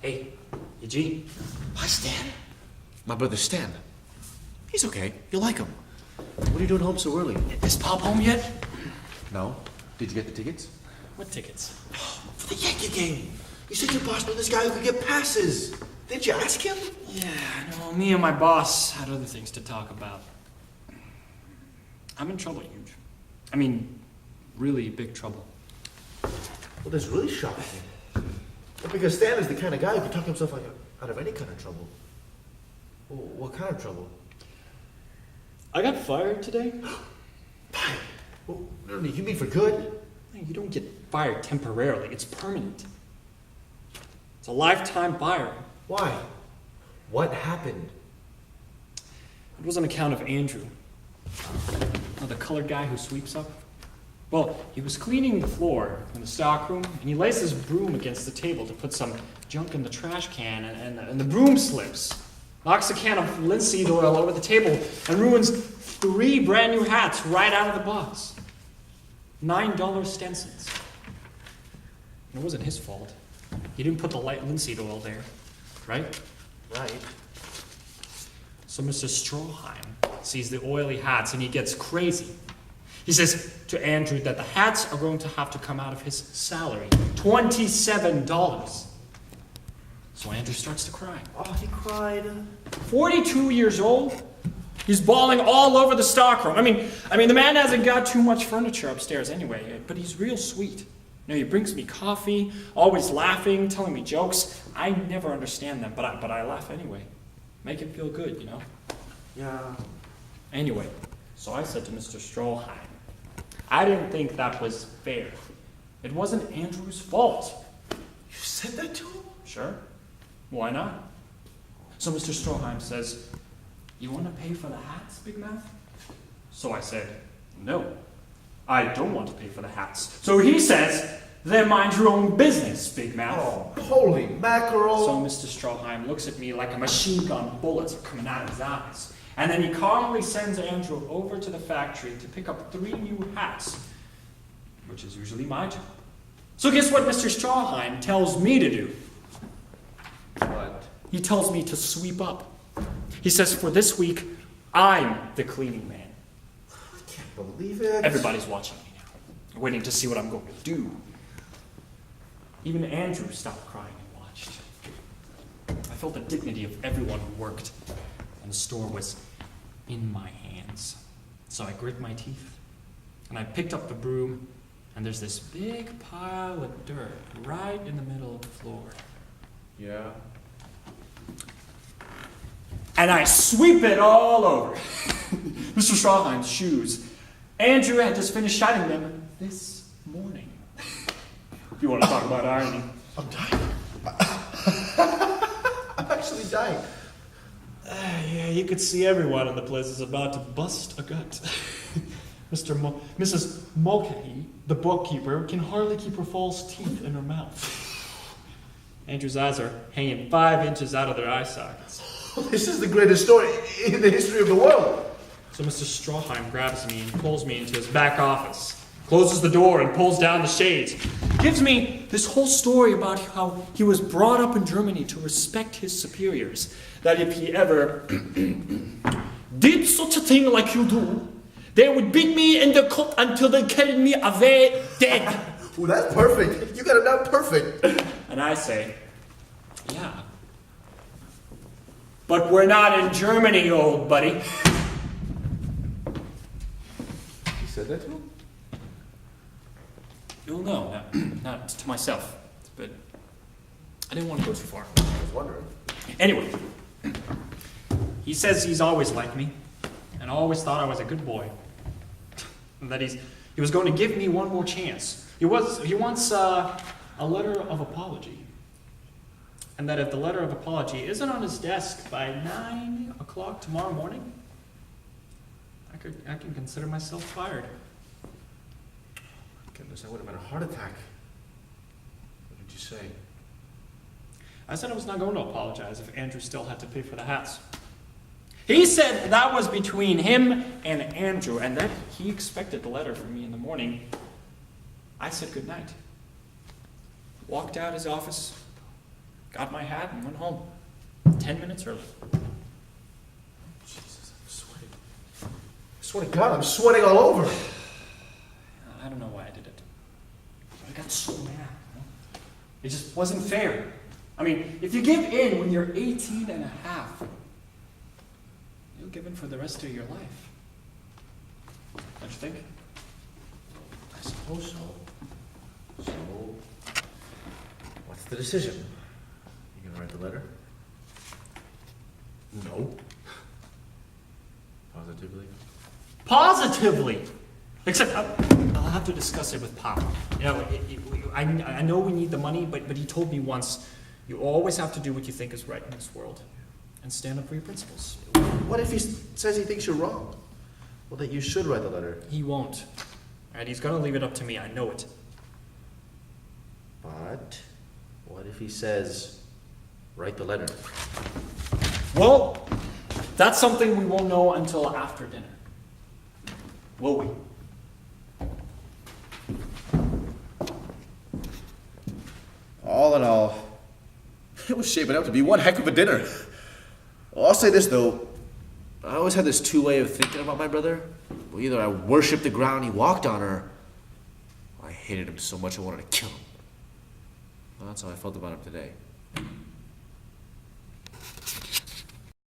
Hey, Eugene. Hi, Stan. My brother Stan. He's okay. You like him. What are you doing home so early? Is Pop home yet? No. Did you get the tickets? What tickets? For the Yankee game. You said your boss knew this guy who could get passes. Didn't you ask him? Yeah, no, me and my boss had other things to talk about. I'm in trouble, Huge. I mean, really big trouble. Well, that's really shocking. Because Stan is the kind of guy who can talk himself out of any kind of trouble. Well, what kind of trouble? I got fired today. Fired? Well, you mean for good? You don't get fired temporarily. It's permanent. It's a lifetime firing. Why? What happened? It was on account of Andrew. The colored guy who sweeps up. Well, he was cleaning the floor in the stockroom, and he lays his broom against the table to put some junk in the trash can, and the broom slips. Knocks a can of linseed oil over the table, and ruins 3 brand new hats right out of the box. $9 Stensons. It wasn't his fault. He didn't put the linseed oil there, right? Right. So Mr. Stroheim sees the oily hats and he gets crazy. He says to Andrew that the hats are going to have to come out of his salary. $27. So Andrew starts to cry. Oh, he cried. 42 years old. He's bawling all over the stockroom. I mean, the man hasn't got too much furniture upstairs anyway, but he's real sweet. You know, he brings me coffee, always laughing, telling me jokes. I never understand them, but I laugh anyway. Make him feel good, you know? Yeah. Anyway, so I said to Mr. Stroheim, I didn't think that was fair. It wasn't Andrew's fault. You said that to him? Sure. Why not? So Mr. Stroheim says, you want to pay for the hats, Big Mouth? So I said, no, I don't want to pay for the hats. So he says, then mind your own business, Big Mouth. Oh, holy mackerel. So Mr. Stroheim looks at me like a machine gun bullets are coming out of his eyes. And then he calmly sends Andrew over to the factory to pick up 3 new hats, which is usually my job. So guess what Mr. Stroheim tells me to do? What? He tells me to sweep up. He says for this week, I'm the cleaning man. I can't believe it. Everybody's watching me now, waiting to see what I'm going to do. Even Andrew stopped crying and watched. I felt the dignity of everyone who worked, and the store was in my hands. So I grit my teeth, and I picked up the broom, and there's this big pile of dirt right in the middle of the floor. Yeah. And I sweep it all over. Mr. Stroheim's shoes. Andrew had just finished shining them this morning. If you want to talk about irony. I'm dying. I'm actually dying. Yeah, you could see everyone in the place is about to bust a gut. Mrs. Mulcahy, the bookkeeper, can hardly keep her false teeth in her mouth. Andrew's eyes are hanging 5 inches out of their eye sockets. This is the greatest story in the history of the world. So Mr. Stroheim grabs me and pulls me into his back office, closes the door and pulls down the shades, gives me this whole story about how he was brought up in Germany to respect his superiors, that if he ever did such a thing like you do, they would beat me in the coat until they carried me away dead. Well, that's perfect. You got it down perfect. And I say, yeah. But we're not in Germany, old buddy. You said that to him? Well, no, not to myself. But I didn't want to go too far. I was wondering. Anyway, he says he's always liked me, and always thought I was a good boy. And that he was going to give me one more chance. He wants a letter of apology. And that if the letter of apology isn't on his desk by 9 o'clock tomorrow morning, I can consider myself fired. Goodness, I would have had a heart attack. What did you say? I said I was not going to apologize if Andrew still had to pay for the hats. He said that was between him and Andrew, and that he expected the letter from me in the morning. I said goodnight. Walked out his office, got my hat, and went home. 10 minutes early. Jesus, I'm sweating. I swear to God, I'm sweating all over. I don't know why I did it. I got so mad. You know? It just wasn't fair. I mean, if you give in when you're 18 and a half, you'll give in for the rest of your life. Don't you think? I suppose so. So, what's the decision? You gonna write the letter? No. Positively? Positively! Except I'll have to discuss it with Pop. You know, I know we need the money, but he told me once, you always have to do what you think is right in this world and stand up for your principles. What if he says he thinks you're wrong? Well, that you should write the letter. He won't. Right? He's gonna leave it up to me, I know it. But what if he says, write the letter? Well, that's something we won't know until after dinner. Will we? All in all, it was shaping up to be one heck of a dinner. Well, I'll say this though, I always had this two-way of thinking about my brother. Well, either I worshipped the ground he walked on, or I hated him so much I wanted to kill him. Well, that's how I felt about him today.